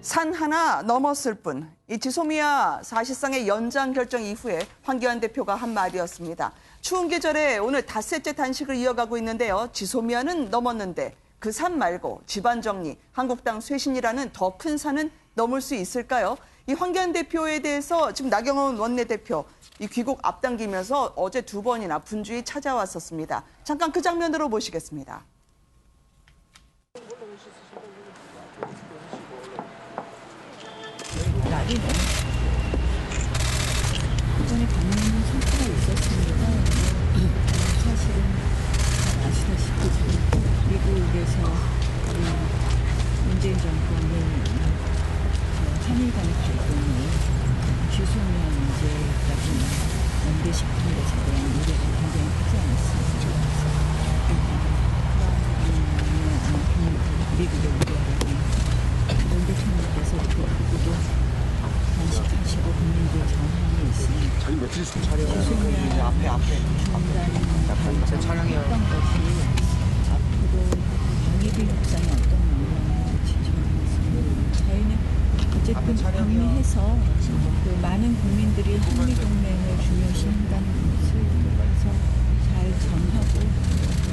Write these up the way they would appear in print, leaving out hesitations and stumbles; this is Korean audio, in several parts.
산 하나 넘었을 뿐. 이 지소미아 사실상의 연장 결정 이후에 황교안 대표가 한 말이었습니다. 추운 계절에 오늘 닷새째 단식을 이어가고 있는데요. 지소미아는 넘었는데 그 산 말고 집안 정리, 한국당 쇄신이라는 더 큰 산은 넘을 수 있을까요? 이 황교안 대표에 대해서 지금 나경원 원내대표 이 귀국 앞당기면서 어제 두 번이나 분주히 찾아왔었습니다. 잠깐 그 장면으로 보시겠습니다. 날이네. 이번에 방문은 성과가 있었습니다. 사실은 아시다시피 지금 미국에서 문재인 정권은 3일 간의 갈등이 지소미아 문제까지 연계시키는 것에 대한 우려가 굉장히 크지 않았습니다. 미국의 우려를 문 대통령께서 그것도 단식하시고 국민들 전환이 있으니 자기 며칠 있으면 촬영을 앞에 중단 촬영이요. 했던 것이 앞으로 방위비 협상에 어떤 영향을 미칠지 모르겠습니다. 저희는 어쨌든 방미해서 그 많은 국민들이 한미동맹을 중요시한다는 것을 해서 잘 전하고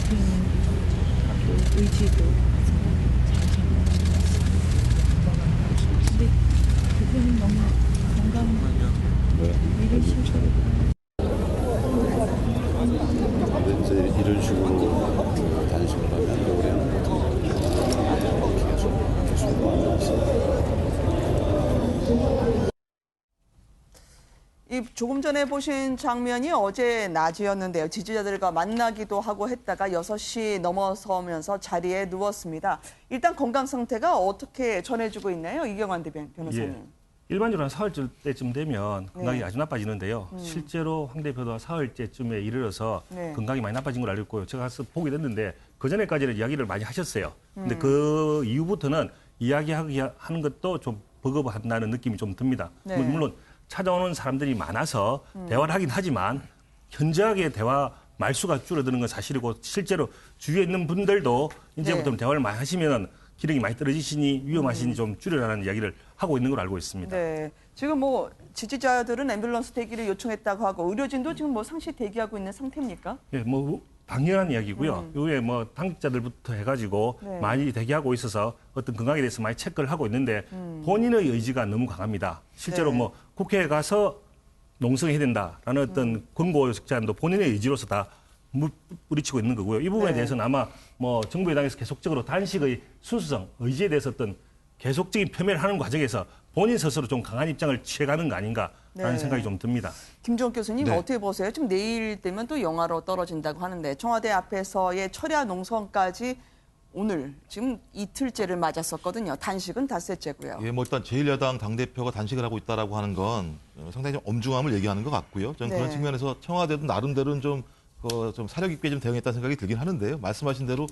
그 의지도 잘 전하는 것 같습니다. 근데 그분은 너무 이러시고 이제 이런 식으로 단식을 하면 올해는 이 조금 전에 보신 장면이 어제 낮이었는데요. 지지자들과 만나기도 하고 했다가 6시 넘어서면서 자리에 누웠습니다. 일단 건강 상태가 어떻게 전해지고 있나요? 이경환 변호사님. 예. 일반적으로 한 사흘 때쯤 되면 건강이 네. 아주 나빠지는데요. 실제로 황 대표도 사흘째쯤에 이르러서 네. 건강이 많이 나빠진 걸 알고 있고요. 제가 가서 보게 됐는데 그전에까지는 이야기를 많이 하셨어요. 근데 그 이후부터는 이야기하는 것도 좀 버거워한다는 느낌이 좀 듭니다. 네. 물론 찾아오는 사람들이 많아서 대화를 하긴 하지만 현저하게 대화 말수가 줄어드는 건 사실이고 실제로 주위에 있는 분들도 이제부터는 네. 대화를 많이 하시면은 기력이 많이 떨어지시니 위험하시니 좀 줄여라는 이야기를 하고 있는 걸로 알고 있습니다. 네. 지금 뭐 지지자들은 앰뷸런스 대기를 요청했다고 하고 의료진도 지금 뭐 상시 대기하고 있는 상태입니까? 예, 뭐 당연한 이야기고요. 이후에 뭐 당직자들부터 해가지고 네. 많이 대기하고 있어서 어떤 건강에 대해서 많이 체크를 하고 있는데 본인의 의지가 너무 강합니다. 실제로 네. 뭐 국회에 가서 농성해야 된다라는 어떤 권고 제안도 본인의 의지로서 다 뿌리치고 있는 거고요. 이 부분에 네. 대해서는 아마 뭐 정부 여당에서 계속적으로 단식의 순수성, 의지에 대해서 어떤 계속적인 표명을 하는 과정에서 본인 스스로 좀 강한 입장을 취해가는 거 아닌가라는 네. 생각이 좀 듭니다. 김종욱 교수님 네. 어떻게 보세요? 지금 내일 되면 또 영하로 떨어진다고 하는데 청와대 앞에서의 철야 농성까지 오늘 지금 이틀째를 맞았었거든요. 단식은 닷새째고요. 예, 뭐 일단 제1야당 당대표가 단식을 하고 있다라고 하는 건 상당히 좀 엄중함을 얘기하는 것 같고요. 저는 네. 그런 측면에서 청와대도 나름대로는 좀 사력 있게 좀 대응했다는 생각이 들긴 하는데요. 말씀하신 대로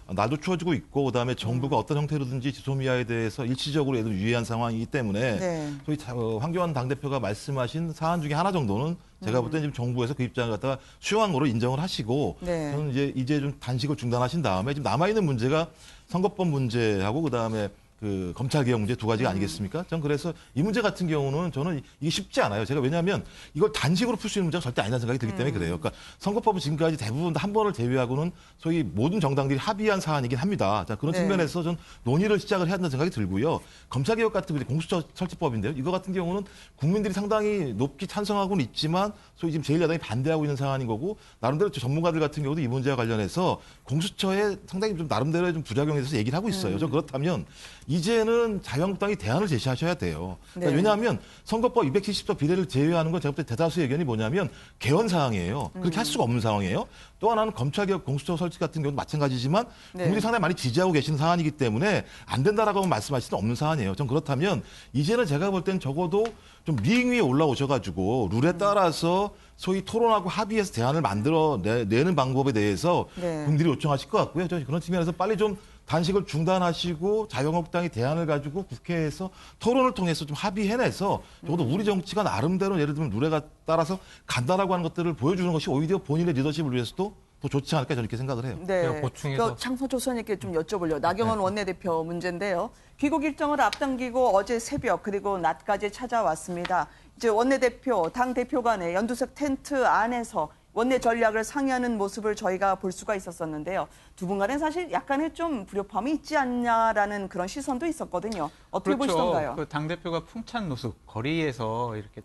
날도 추워지고 있고 그다음에 정부가 어떤 형태로든지 지소미아에 대해서 일시적으로 애들 유의한 상황이기 때문에 네. 소위 황교안 당대표가 말씀하신 사안 중에 하나 정도는 제가 볼 때 지금 정부에서 그 입장을 갖다가 수용한 거로 인정을 하시고 네. 저는 이제 좀 단식을 중단하신 다음에 지금 남아 있는 문제가 선거법 문제하고 그다음에 그 검찰개혁 문제 두 가지가 아니겠습니까? 전 그래서 이 문제 같은 경우는 저는 이게 쉽지 않아요. 제가 왜냐하면 이걸 단식으로 풀 수 있는 문제가 절대 아니라는 생각이 들기 때문에 그래요. 그러니까 선거법은 지금까지 대부분 한 번을 제외하고는 소위 모든 정당들이 합의한 사안이긴 합니다. 자, 그런 네. 측면에서 전 논의를 시작을 해야 한다는 생각이 들고요. 검찰개혁 같은 게 공수처 설치법인데요. 이거 같은 경우는 국민들이 상당히 높게 찬성하고는 있지만 소위 지금 제1야당이 반대하고 있는 사안인 거고 나름대로 전문가들 같은 경우도 이 문제와 관련해서 공수처에 상당히 좀 나름대로의 좀 부작용에 대해서 얘기를 하고 있어요. 저 그렇다면 이제는 자유한국당이 대안을 제시하셔야 돼요. 그러니까 네. 왜냐하면 선거법 270조 비례를 제외하는 건 제가 볼 때 대다수의 의견이 뭐냐면 개헌 사항이에요. 그렇게 할 수가 없는 상황이에요. 또 하나는 검찰개혁 공수처 설치 같은 경우도 마찬가지지만 네. 국민이 상당히 많이 지지하고 계시는 사안이기 때문에 안 된다라고 말씀하실 수는 없는 사안이에요. 전 그렇다면 이제는 제가 볼 땐 적어도 좀 링 위에 올라오셔가지고 룰에 따라서 소위 토론하고 합의해서 대안을 만들어 내는 방법에 대해서 네. 국민들이 요청하실 것 같고요. 저는 그런 측면에서 빨리 좀 단식을 중단하시고 자유한국당이 대안을 가지고 국회에서 토론을 통해서 좀 합의해내서 적어도 우리 정치가 나름대로 예를 들면 룰에 따라서 간다라고 하는 것들을 보여주는 것이 오히려 본인의 리더십을 위해서도 더 좋지 않을까 저는 이렇게 생각을 해요. 네. 제가 보충해서 창소조선님께 좀 여쭤보려고. 나경원 원내대표 문제인데요. 귀국 일정을 앞당기고 어제 새벽 그리고 낮까지 찾아왔습니다. 이제 원내대표, 당 대표 간의 연두색 텐트 안에서 원내 전략을 상의하는 모습을 저희가 볼 수가 있었었는데요. 두 분 간에 사실 약간의 좀 불협화음이 있지 않냐라는 그런 시선도 있었거든요. 어떻게 보시던가요? 그 당대표가 풍찬 노숙, 거리에서 이렇게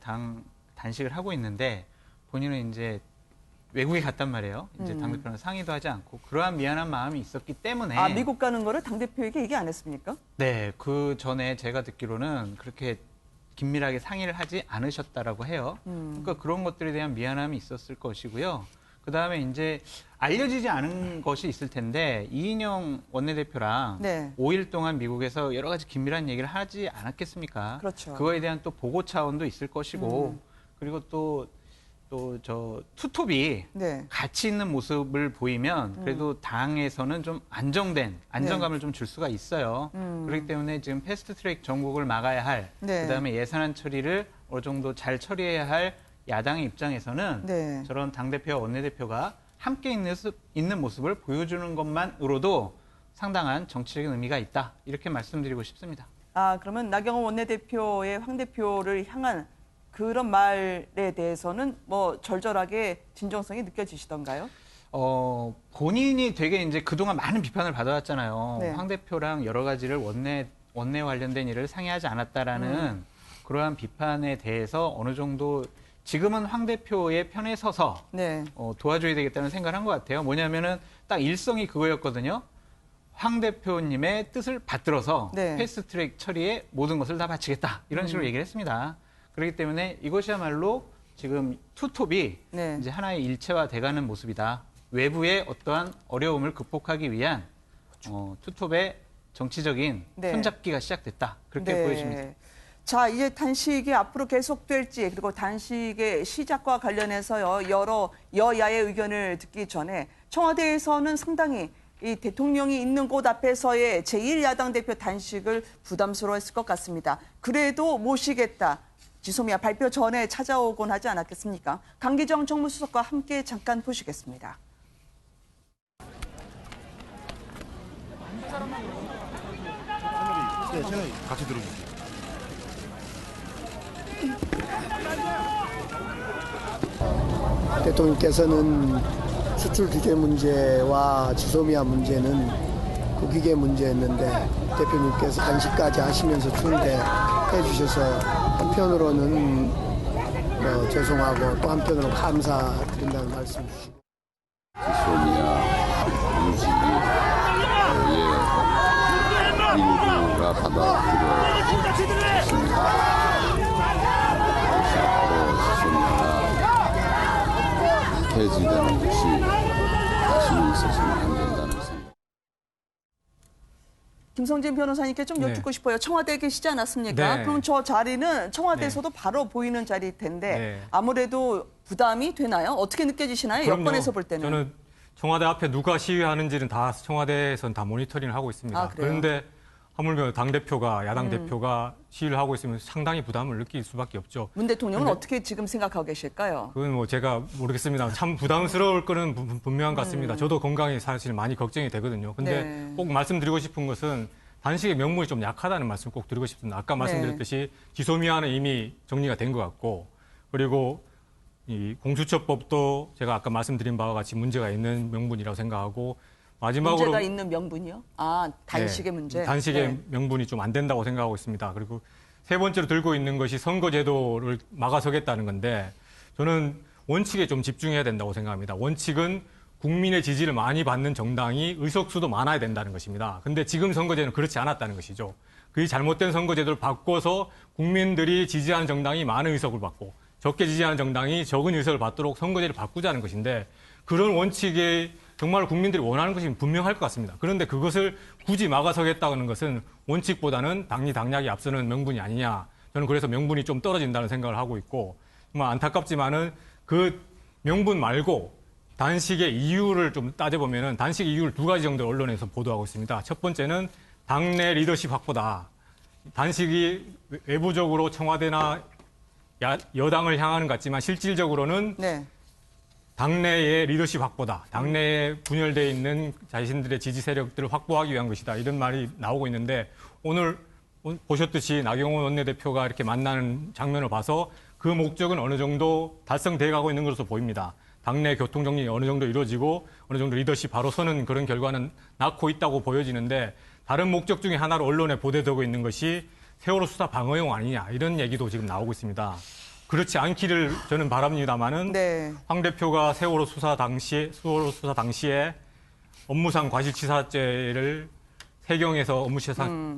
단식을 하고 있는데 본인은 이제 외국에 갔단 말이에요. 이제 당대표랑 상의도 하지 않고 그러한 미안한 마음이 있었기 때문에. 아, 미국 가는 거를 당대표에게 얘기 안 했습니까? 네, 그 전에 제가 듣기로는 그렇게 긴밀하게 상의를 하지 않으셨다라고 해요. 그러니까 그런 것들에 대한 미안함이 있었을 것이고요. 그다음에 이제 알려지지 않은 것이 있을 텐데 이인영 원내대표랑 네. 5일 동안 미국에서 여러 가지 긴밀한 얘기를 하지 않았겠습니까? 그렇죠. 그거에 대한 또 보고 차원도 있을 것이고 그리고 또 저 투톱이 네. 같이 있는 모습을 보이면 그래도 당에서는 좀 안정감을 좀 줄 수가 있어요. 그렇기 때문에 지금 패스트트랙 정국을 막아야 할, 네. 그다음에 예산안 처리를 어느 정도 잘 처리해야 할 야당의 입장에서는 네. 저런 당대표와 원내대표가 함께 있는 모습을 보여주는 것만으로도 상당한 정치적인 의미가 있다. 이렇게 말씀드리고 싶습니다. 아, 그러면 나경원 원내대표의 황 대표를 향한 그런 말에 대해서는 뭐 절절하게 진정성이 느껴지시던가요? 본인이 되게 이제 그동안 많은 비판을 받아왔잖아요. 네. 황 대표랑 여러 가지를 원내 관련된 일을 상의하지 않았다라는 그러한 비판에 대해서 어느 정도 지금은 황 대표의 편에 서서 네. 도와줘야 되겠다는 생각을 한 것 같아요. 뭐냐면은 딱 일성이 그거였거든요. 황 대표님의 뜻을 받들어서 네. 패스트트랙 처리에 모든 것을 다 바치겠다. 이런 식으로 얘기를 했습니다. 그렇기 때문에 이것이야말로 지금 투톱이 네. 이제 하나의 일체화 돼가는 모습이다. 외부의 어떠한 어려움을 극복하기 위한 투톱의 정치적인 네. 손잡기가 시작됐다. 그렇게 보여집니다. 자, 이제 단식이 앞으로 계속될지 그리고 단식의 시작과 관련해서요 여러 여야의 의견을 듣기 전에 청와대에서는 상당히 이 대통령이 있는 곳 앞에서의 제1야당 대표 단식을 부담스러워했을 것 같습니다. 그래도 모시겠다. 지소미아 발표 전에 찾아오곤 하지 않았겠습니까? 강기정 정무수석과 함께 잠깐 보시겠습니다. 네, 채널 같이 들어주세요. 대통령께서는 수출 규제 문제와 지소미아 문제는 국익의 문제였는데 대표님께서 단식까지 하시면서 추운데 해주셔서 한편으로는 죄송하고 또 한편으로 감사드린다는 말씀 주시고 지소미아 유지의 일부가 받아들여졌습니다. 그래서 앞으로 지소미아가 폐지되는 것이 다시는 있어서는 안 된다는 생각. 김성진 변호사님께 좀 여쭙고 싶어요. 청와대에 계시지 않았습니까? 네. 그럼 저 자리는 청와대에서도 바로 보이는 자리일 텐데 네. 아무래도 부담이 되나요? 어떻게 느껴지시나요? 그럼요. 여권에서 볼 때는. 저는 청와대 앞에 누가 시위하는지는 다 청와대에서는 다 모니터링을 하고 있습니다. 아, 그래요? 그런데 하물며 당대표가 야당 대표가 시위를 하고 있으면 상당히 부담을 느낄 수밖에 없죠. 문 대통령은 근데- 어떻게 지금 생각하고 계실까요? 그건 뭐 제가 모르겠습니다. 참 부담스러울 거는 분명한 것 같습니다. 저도 건강이 사실 많이 걱정이 되거든요. 근데 네. 꼭 말씀드리고 싶은 것은 단식의 명분이 좀 약하다는 말씀 꼭 드리고 싶습니다. 아까 말씀드렸듯이 지소미아는 이미 정리가 된 것 같고 그리고 이 공수처법도 제가 아까 말씀드린 바와 같이 문제가 있는 명분이라고 생각하고 마지막으로 문제가 있는 명분이요? 아, 단식의 네, 문제. 단식의 네. 명분이 좀 안 된다고 생각하고 있습니다. 그리고 세 번째로 들고 있는 것이 선거제도를 막아서겠다는 건데 저는 원칙에 좀 집중해야 된다고 생각합니다. 원칙은 국민의 지지를 많이 받는 정당이 의석수도 많아야 된다는 것입니다. 근데 지금 선거제는 그렇지 않았다는 것이죠. 그 잘못된 선거제도를 바꿔서 국민들이 지지하는 정당이 많은 의석을 받고 적게 지지하는 정당이 적은 의석을 받도록 선거제를 바꾸자는 것인데 그런 원칙에 정말 국민들이 원하는 것이 분명할 것 같습니다. 그런데 그것을 굳이 막아서겠다는 것은 원칙보다는 당리당략이 앞서는 명분이 아니냐. 저는 그래서 명분이 좀 떨어진다는 생각을 하고 있고 정말 안타깝지만은 그 명분 말고 단식의 이유를 좀 따져보면은 단식 이유를 두 가지 정도 언론에서 보도하고 있습니다. 첫 번째는 당내 리더십 확보다. 단식이 외부적으로 청와대나 여당을 향하는 것 같지만 실질적으로는 네. 당내의 리더십 확보다. 당내에 분열되어 있는 자신들의 지지 세력들을 확보하기 위한 것이다. 이런 말이 나오고 있는데 오늘 보셨듯이 나경원 원내대표가 이렇게 만나는 장면을 봐서 그 목적은 어느 정도 달성돼 가고 있는 것으로 보입니다. 당내 교통정리 어느 정도 이루어지고 어느 정도 리더십 바로 서는 그런 결과는 낳고 있다고 보여지는데 다른 목적 중에 하나로 언론에 보도되고 있는 것이 세월호 수사 방어용 아니냐 이런 얘기도 지금 나오고 있습니다. 그렇지 않기를 저는 바랍니다만은 네. 황 대표가 세월호 수사 당시에 업무상 과실치사죄를 세경에서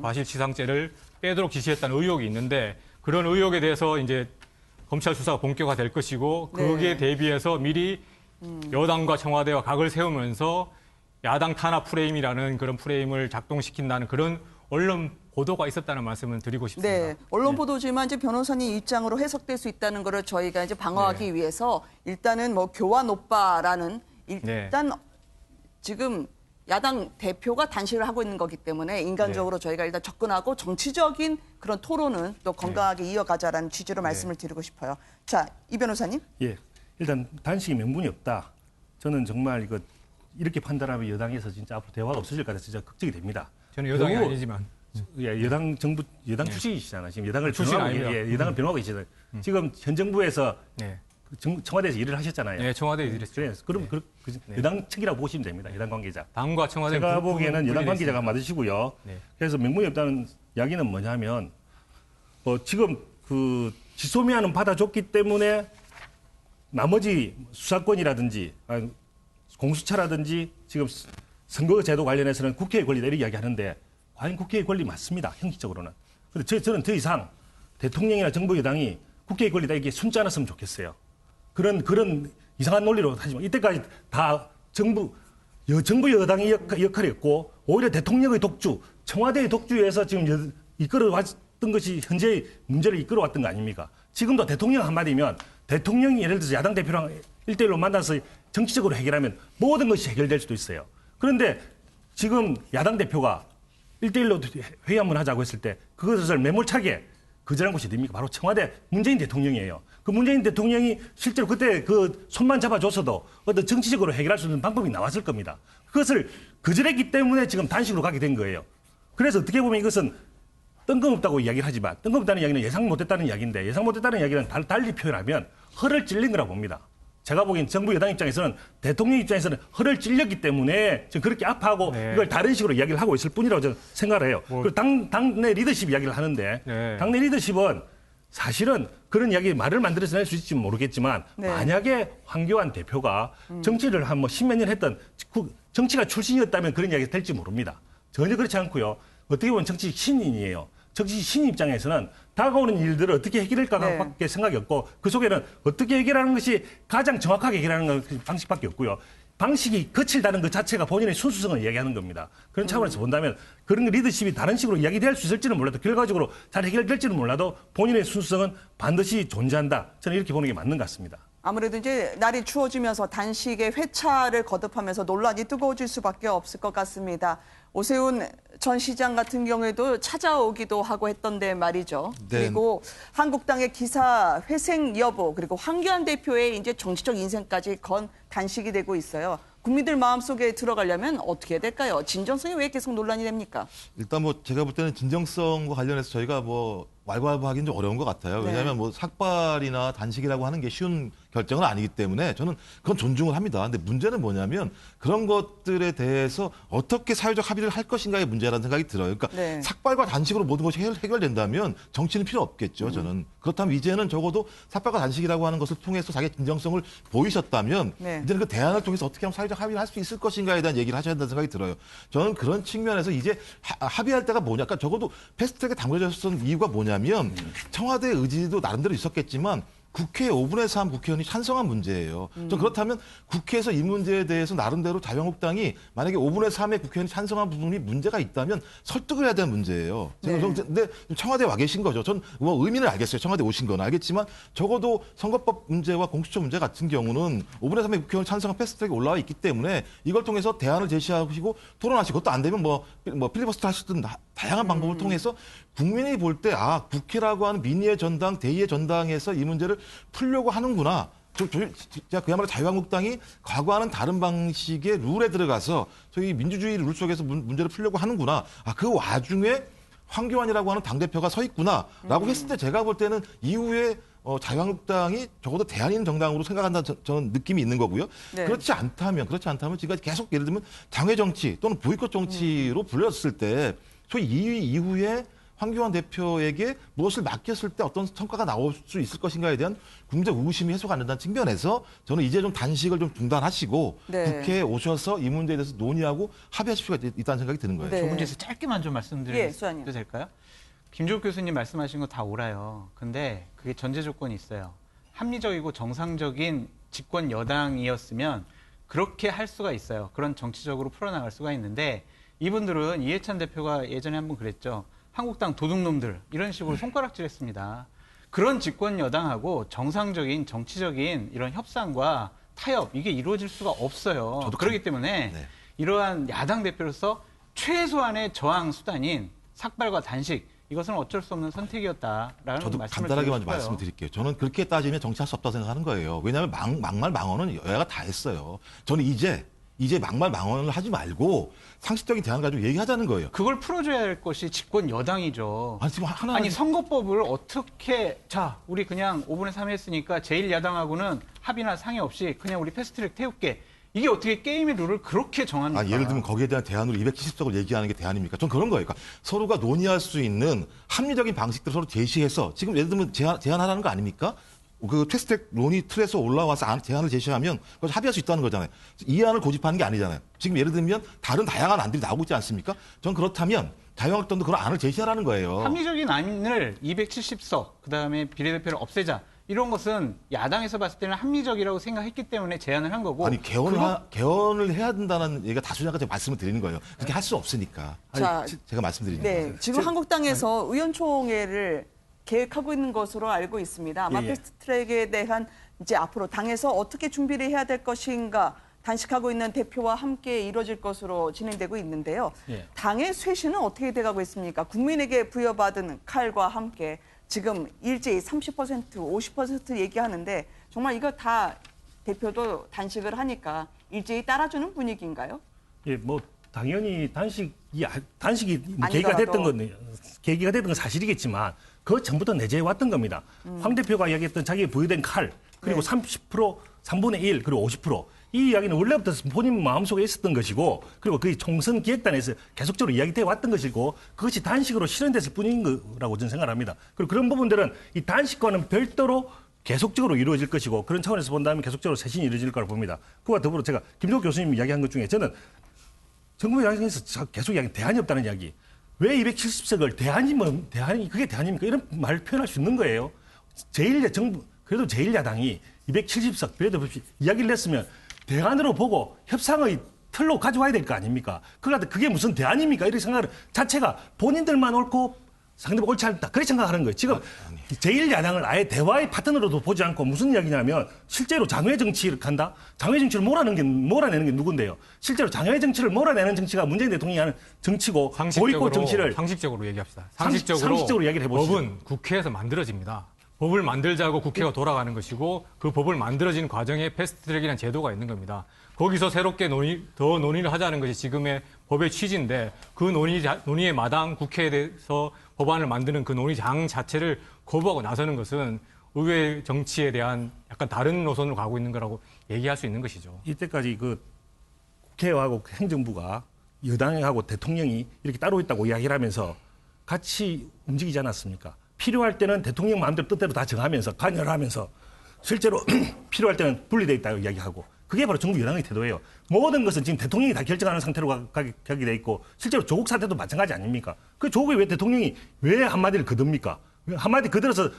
과실치상죄를 빼도록 지시했다는 의혹이 있는데 그런 의혹에 대해서 이제 검찰 수사가 본격화될 것이고 거기에 대비해서 미리 여당과 청와대와 각을 세우면서 야당 탄압 프레임이라는 그런 프레임을 작동시킨다는 그런 언론 보도가 있었다는 말씀을 드리고 싶습니다. 네, 언론 보도지만 이제 변호사님 입장으로 해석될 수 있다는 것을 저희가 이제 방어하기 위해서 일단은 뭐 교환 오빠라는 일단 지금 야당 대표가 단식을 하고 있는 거기 때문에 인간적으로 저희가 일단 접근하고 정치적인 그런 토론은 또 건강하게 이어가자라는 취지로 말씀을 드리고 싶어요. 자, 이 변호사님. 예, 일단 단식이 명분이 없다. 저는 정말 이거 이렇게 판단하면 여당에서 진짜 앞으로 대화가 없어질 것 같아서 진짜 걱정이 됩니다. 저는 여당이 아니지만. 예, 여당 출신이시잖아요. 지금 여당을 출신 변호하고, 아닙니다. 여당을 변호하고 계시잖아요. 지금 현 정부에서 네. 청와대에서 일을 하셨잖아요. 네, 청와대에 일했죠. 그럼 여당 측이라고 보시면 됩니다. 여당 관계자. 당과 청와대 제가 보기에는 여당 관계자가 맞으시고요. 네. 그래서 명분이 없다는 이야기는 뭐냐면 지금 그 지소미아는 받아줬기 때문에 나머지 수사권이라든지 공수처라든지 지금 선거제도 관련해서는 국회의 권리다 이렇게 이야기하는데 과연 국회의 권리 맞습니다. 형식적으로는. 그런데 저는 더 이상 대통령이나 정부 여당이 국회의 권리다 이게 숨지 않았으면 좋겠어요. 그런 이상한 논리로 하지만 이때까지 다 정부 여당의 역할이었고 오히려 대통령의 독주, 청와대의 독주에서 지금 이끌어왔던 것이 현재의 문제를 이끌어왔던 거 아닙니까? 지금도 대통령 한마디면 대통령이 예를 들어서 야당 대표랑 1대1로 만나서 정치적으로 해결하면 모든 것이 해결될 수도 있어요. 그런데 지금 야당 대표가 1대1로 회의 한번 하자고 했을 때 그것을 매몰차게 거절한 곳이 어디입니까? 바로 청와대 문재인 대통령이에요. 그 문재인 대통령이 실제로 그때 그 손만 잡아줬어도 어떤 정치적으로 해결할 수 있는 방법이 나왔을 겁니다. 그것을 거절했기 때문에 지금 단식으로 가게 된 거예요. 그래서 어떻게 보면 이것은 뜬금없다고 이야기를 하지만 뜬금없다는 이야기는 예상 못했다는 이야기인데 예상 못했다는 이야기는 달리 표현하면 허를 찔린 거라고 봅니다. 제가 보기엔 정부 여당 입장에서는 대통령 입장에서는 허를 찔렸기 때문에 지금 그렇게 아파하고 이걸 다른 식으로 이야기를 하고 있을 뿐이라고 저는 생각을 해요. 그리고 당내 리더십 이야기를 하는데 당내 리더십은 사실은 그런 이야기 말을 만들어서 낼 수 있을지 모르겠지만 만약에 황교안 대표가 정치를 한 뭐 십몇 년 했던 정치가 출신이었다면 그런 이야기가 될지 모릅니다. 전혀 그렇지 않고요. 어떻게 보면 정치 신인이에요. 정치 신 입장에서는 다가오는 일들을 어떻게 해결할까밖에 생각이 없고 그 속에는 어떻게 해결하는 것이 가장 정확하게 해결하는 방식밖에 없고요. 방식이 거칠다는 것 자체가 본인의 순수성을 이야기하는 겁니다. 그런 차원에서 본다면 그런 리더십이 다른 식으로 이야기될 수 있을지는 몰라도 결과적으로 잘 해결될지는 몰라도 본인의 순수성은 반드시 존재한다. 저는 이렇게 보는 게 맞는 것 같습니다. 아무래도 이제 날이 추워지면서 단식의 회차를 거듭하면서 논란이 뜨거워질 수밖에 없을 것 같습니다. 오세훈 전 시장 같은 경우에도 찾아오기도 하고 했던데 말이죠. 네. 그리고 한국당의 기사 회생 여부 그리고 황교안 대표의 이제 정치적 인생까지 건 단식이 되고 있어요. 국민들 마음속에 들어가려면 어떻게 해야 될까요? 진정성이 왜 계속 논란이 됩니까? 일단 뭐 제가 볼 때는 진정성과 관련해서 저희가 뭐 왈가왈부하기는 좀 어려운 것 같아요. 왜냐하면 뭐 삭발이나 단식이라고 하는 게 쉬운 결정은 아니기 때문에 저는 그건 존중을 합니다. 근데 문제는 뭐냐면 그런 것들에 대해서 어떻게 사회적 합의를 할 것인가의 문제라는 생각이 들어요. 그러니까 삭발과 단식으로 모든 것이 해결된다면 정치는 필요 없겠죠. 저는. 그렇다면 이제는 적어도 삭발과 단식이라고 하는 것을 통해서 자기의 진정성을 보이셨다면 이제는 그 대안을 통해서 어떻게 하면 사회적 합의를 할 수 있을 것인가에 대한 얘기를 하셔야 된다는 생각이 들어요. 저는 그런 측면에서 이제 합의할 때가 뭐냐. 그러니까 적어도 패스트트랙에 담겨졌던 이유가 뭐냐면 청와대의 의지도 나름대로 있었겠지만 국회 5분의 3 국회의원이 찬성한 문제예요. 좀 그렇다면 국회에서 이 문제에 대해서 나름대로 자유한국당이 만약에 5분의 3의 국회의원이 찬성한 부분이 문제가 있다면 설득을 해야 되는 문제예요. 근데 청와대에 와 계신 거죠. 전 뭐 의미는 알겠어요. 청와대에 오신 건 알겠지만 적어도 선거법 문제와 공수처 문제 같은 경우는 5분의 3의 국회의원이 찬성한 패스트트랙에 올라와 있기 때문에 이걸 통해서 대안을 제시하시고 토론하시고 그것도 안 되면 뭐 필리버스터 하시든 다양한 방법을 통해서 국민이 볼 때 국회라고 하는 민의의 전당, 대의의 전당에서 이 문제를 풀려고 하는구나. 진짜 그야말로 자유한국당이 과거와는 다른 방식의 룰에 들어가서 소위 민주주의 룰 속에서 문제를 풀려고 하는구나. 그 와중에 황교안이라고 하는 당대표가 서 있구나라고 했을 때 제가 볼 때는 이후에 자유한국당이 적어도 대안 있는 정당으로 생각한다는 저는 느낌이 있는 거고요. 네. 그렇지 않다면 지금까지 계속 예를 들면 장외 정치 또는 보이콧 정치로 불렸을 때 소위 2위 이후에 황교안 대표에게 무엇을 맡겼을 때 어떤 성과가 나올 수 있을 것인가에 대한 국민적 의구심이 해소가 안 된다는 측면에서 저는 이제 좀 단식을 좀 중단하시고 네. 국회에 오셔서 이 문제에 대해서 논의하고 합의하실 필요가 있다는 생각이 드는 거예요. 네. 저 문제에서 짧게만 좀 예, 말씀드려도 수아님. 될까요? 김종욱 교수님 말씀하신 거 다 옳아요. 근데 그게 전제 조건이 있어요. 합리적이고 정상적인 집권 여당이었으면 그렇게 할 수가 있어요. 그런 정치적으로 풀어나갈 수가 있는데 이분들은 이해찬 대표가 예전에 한번 그랬죠. 한국당 도둑놈들 이런 식으로 손가락질했습니다. 그런 집권 여당하고 정상적인 정치적인 이런 협상과 타협 이게 이루어질 수가 없어요. 그렇기 때문에 네. 이러한 야당 대표로서 최소한의 저항 수단인 삭발과 단식 이것은 어쩔 수 없는 선택이었다라는 저도 말씀을 간단하게만 드리고 싶어요. 말씀을 드릴게요. 저는 그렇게 따지면 정치할 수 없다고 생각하는 거예요. 왜냐하면 막말 망언은 여야가 다 했어요. 저는 이제 막말 망언을 하지 말고 상식적인 대안을 가지고 얘기하자는 거예요. 그걸 풀어줘야 할 것이 집권 여당이죠. 아니 지금 하나 아니 선거법을 어떻게 자 우리 그냥 5분의 3 했으니까 제1야당하고는 합의나 상의 없이 그냥 우리 패스트트랙 태울게. 이게 어떻게 게임의 룰을 그렇게 정합니까? 예를 들면 거기에 대한 대안으로 270석을 얘기하는 게 대안입니까? 전 그런 거예요. 그러니까 서로가 논의할 수 있는 합리적인 방식들을 서로 제시해서 지금 예를 들면 제안하라는 거 아닙니까? 그 패스트트랙 논의 틀에서 올라와서 제안을 제시하면 그걸 합의할 수 있다는 거잖아요. 이 안을 고집하는 게 아니잖아요. 지금 예를 들면 다른 다양한 안들이 나오고 있지 않습니까? 전 그렇다면 자유한국당도 그런 안을 제시하라는 거예요. 합리적인 안을 270석 그다음에 비례대표를 없애자. 이런 것은 야당에서 봤을 때는 합리적이라고 생각했기 때문에 제안을 한 거고. 아니 개헌을 해야 된다는 얘기가 다수냐가 제가 말씀을 드리는 거예요. 그렇게 할 수 없으니까. 자, 제가 말씀드리는 네, 거예요. 지금 한국당에서 의원총회를 계획하고 있는 것으로 알고 있습니다. 아마 예. 패스트트랙에 대한 이제 앞으로 당에서 어떻게 준비를 해야 될 것인가 단식하고 있는 대표와 함께 이루어질 것으로 진행되고 있는데요. 예. 당의 쇄신은 어떻게 돼가고 있습니까? 국민에게 부여받은 칼과 함께 지금 일제히 30%, 50% 얘기하는데 정말 이거 다 대표도 단식을 하니까 일제히 따라주는 분위기인가요? 예, 뭐 당연히 단식이 뭐 아니더라도. 계기가 됐던 건 사실이겠지만 그 전부터 내재해 왔던 겁니다. 황 대표가 이야기했던 자기의 부여된 칼 그리고 네. 30%, 3분의 1 그리고 50%. 이 이야기는 원래부터 본인 마음속에 있었던 것이고 그리고 그 총선 기획단에서 계속적으로 이야기되어 왔던 것이고 그것이 단식으로 실현됐을 뿐인 거라고 저는 생각합니다. 그리고 그런 부분들은 이 단식과는 별도로 계속적으로 이루어질 것이고 그런 차원에서 본다면 계속적으로 쇄신이 이루어질 거라고 봅니다. 그와 더불어 제가 김종욱 교수님 이야기한 것 중에 저는 정부 야당에서 계속 이야기 대안이 없다는 이야기. 왜 270석을 대안이 그게 대안입니까? 이런 말을 표현할 수 있는 거예요. 그래도 제1야당이 270석 비례대표 이야기를 냈으면 대안으로 보고 협상의 틀로 가져와야 될 거 아닙니까? 그게 무슨 대안입니까? 이렇게 생각하는 자체가 본인들만 옳고 상대방 옳지 않다. 그렇게 생각하는 거예요. 지금 제1야당을 아예 대화의 파트너로도 보지 않고 무슨 이야기냐면 실제로 장외 정치를 간다? 장외 정치를 몰아내는 게 누군데요? 실제로 장외 정치를 몰아내는 정치가 문재인 대통령이 하는 정치고 보이콧 정치를 상식적으로 얘기합시다. 상식적으로 이야기를 해보시죠. 법은 국회에서 만들어집니다. 법을 만들자고 국회가 돌아가는 것이고 그 법을 만들어진 과정에 패스트트랙이라는 제도가 있는 겁니다. 거기서 새롭게 논의를 하자는 것이 지금의 법의 취지인데 그 논의의 마당 국회에 대해서 법안을 만드는 그 논의장 자체를 거부하고 나서는 것은 의회 정치에 대한 약간 다른 노선으로 가고 있는 거라고 얘기할 수 있는 것이죠. 이때까지 그 국회하고 행정부가 여당하고 대통령이 이렇게 따로 있다고 이야기를 하면서 같이 움직이지 않았습니까? 필요할 때는 대통령 마음대로 뜻대로 다 정하면서 관여하면서 실제로 필요할 때는 분리되어 있다고 이야기하고 그게 바로 정부 여당의 태도예요. 모든 것은 지금 대통령이 다 결정하는 상태로 가게 돼 있고 실제로 조국 사태도 마찬가지 아닙니까? 그 조국에 왜 대통령이 왜 한마디를 거듭니까? 한마디 거들어서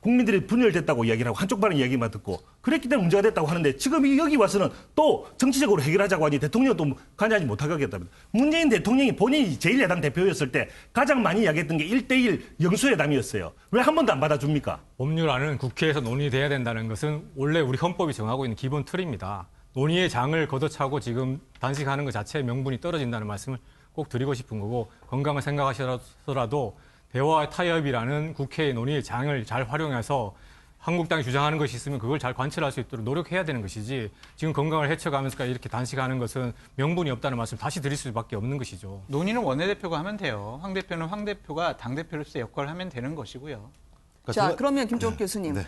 국민들이 분열됐다고 이야기를 하고 한쪽 발은 이야기만 듣고 그랬기 때문에 문제가 됐다고 하는데 지금 여기 와서는 또 정치적으로 해결하자고 하니 대통령도 관여하지 못하겠답니다. 문재인 대통령이 본인이 제1야당 대표였을 때 가장 많이 이야기했던 게 1대1 영수회담이었어요. 왜 한 번도 안 받아줍니까? 법률안은 국회에서 논의돼야 된다는 것은 원래 우리 헌법이 정하고 있는 기본 틀입니다. 논의의 장을 걷어차고 지금 단식하는 것 자체의 명분이 떨어진다는 말씀을 꼭 드리고 싶은 거고 건강을 생각하시더라도 대화와 타협이라는 국회의 논의의 장을 잘 활용해서 한국당이 주장하는 것이 있으면 그걸 잘 관철할 수 있도록 노력해야 되는 것이지 지금 건강을 해쳐가면서 이렇게 단식하는 것은 명분이 없다는 말씀 다시 드릴 수밖에 없는 것이죠. 논의는 원내대표가 하면 돼요. 황 대표는 황 대표가 당대표로서 역할을 하면 되는 것이고요. 그러니까 자, 제가- 그러면 김종욱 교수님. 네.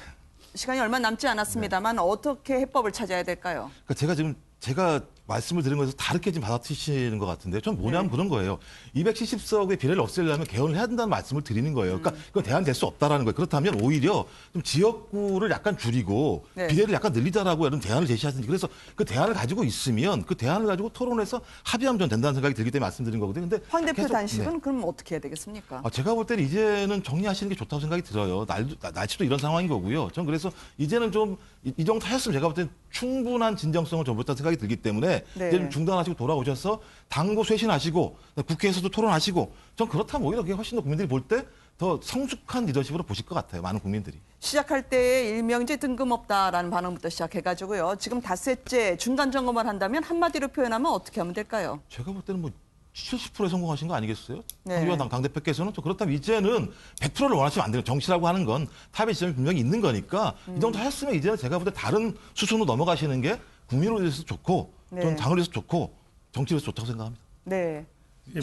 시간이 얼마 남지 않았습니다만 어떻게 해법을 찾아야 될까요? 그러니까 제가 말씀을 드린 거에서 다르게 지금 받아치시는 것 같은데 전 뭐냐면 그런 거예요. 270석의 비례를 없애려면 개헌을 해야 된다는 말씀을 드리는 거예요. 그러니까 그건 대안될 수 없다라는 거예요. 그렇다면 오히려 좀 지역구를 약간 줄이고 네. 비례를 약간 늘리자라고 이런 대안을 제시하든지 그래서 그 대안을 가지고 있으면 그 대안을 가지고 토론해서 합의하면 전 된다는 생각이 들기 때문에 말씀드린 거거든요. 근데 황 대표 계속- 단식은 네. 그럼 어떻게 해야 되겠습니까? 제가 볼 때는 이제는 정리하시는 게 좋다고 생각이 들어요. 날씨도 이런 상황인 거고요. 전 그래서 이제는 좀 이 정도 하셨으면 제가 볼 때는 충분한 진정성을 좀 보였다는 생각이 들기 때문에 네. 이제 좀 중단하시고 돌아오셔서 당고 쇄신하시고 국회에서도 토론하시고 전 그렇다면 오히려 그게 훨씬 더 국민들이 볼 때 더 성숙한 리더십으로 보실 것 같아요. 많은 국민들이. 시작할 때 일명제 뜬금없다라는 반응부터 시작해가지고요. 지금 닷새째 중간 점검을 한다면 한마디로 표현하면 어떻게 하면 될까요? 제가 볼 때는 뭐 70%에 성공하신 거 아니겠어요? 네. 황교안 당대표께서는 또 그렇다면 이제는 100%를 원하시면 안 돼요. 정치라고 하는 건 탑의 지점이 분명히 있는 거니까 이 정도 하셨으면 이제는 제가 볼 때 다른 수순으로 넘어가시는 게 국민을 위해서 좋고 네. 전 당을 위해서 좋고 정치를 위해서 좋다고 생각합니다. 네.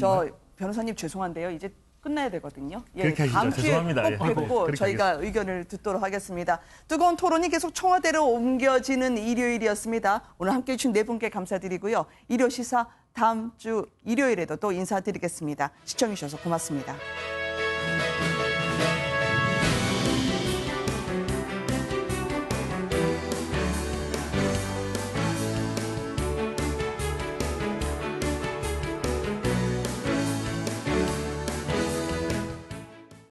저 변호사님 죄송한데요. 이제 끝나야 되거든요. 그렇게 하시죠. 다음 주에 죄송합니다. 꼭 예. 뵙고 그렇게 저희가 의견을 듣도록 하겠습니다. 뜨거운 토론이 계속 청와대로 옮겨지는 일요일이었습니다. 오늘 함께해 주신 네 분께 감사드리고요. 일요시사 다음 주 일요일에도 또 인사드리겠습니다. 시청해 주셔서 고맙습니다.